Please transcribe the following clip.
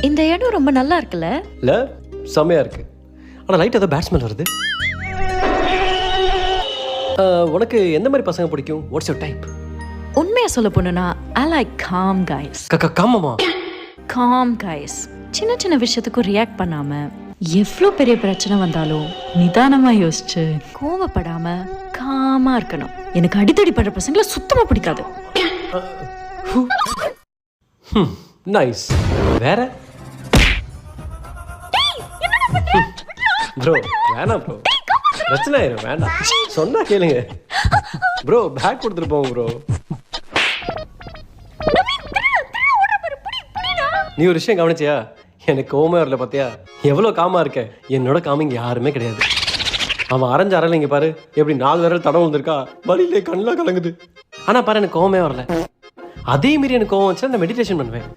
இந்த இடம் ரொம்ப நல்லா இருக்குல்ல? இல்லை செம்மையாக இருக்கு. ஆனால் லைட் ஏதோ பேட்ஸ்மேன் வருது. உனக்கு எந்த மாதிரி பசங்க பிடிக்கும்? What's your type? உண்மையா சொல்ல போனா ஐ லைக் காம் கைஸ். காமமா? Calm guys. சின்ன சின்ன விஷயத்துக்கும் ரியாக்ட் பண்ணாம, எவ்வளோ பெரிய பிரச்சனை வந்தாலும் நிதானமா யோசிச்சு கோவப்படாம காமா இருக்கணும். எனக்கு அடித்தடி பண்ற பசங்களை சுத்தமா பிடிக்காது. நைஸ். வேற? ப்ரோ வேணாம் ப்ரோ, பிரச்சனை ஆயிரும். வேண்டாம் சொன்னா கேளுங்க ப்ரோ. பேக் கொடுத்துட்டு போங்க ப்ரோ. நீ ஒரு விஷயம் கவனிச்சியா? எனக்கு கோவமே வரல பார்த்தியா? எவ்வளோ காமா இருக்க. என்னோட காமிங் யாருமே கிடையாது. அவன் அரைஞ்ச அரைல இங்கே பாரு, எப்படி 4 விரல் தடம் வந்திருக்கா, வழியிலே கண்ணில் கலங்குது. ஆனால் பாரு எனக்கு கோவமே வரல. அதே மாரி எனக்கு கோவம் வச்சுன்னா நான் மெடிடேஷன் பண்ணுவேன்.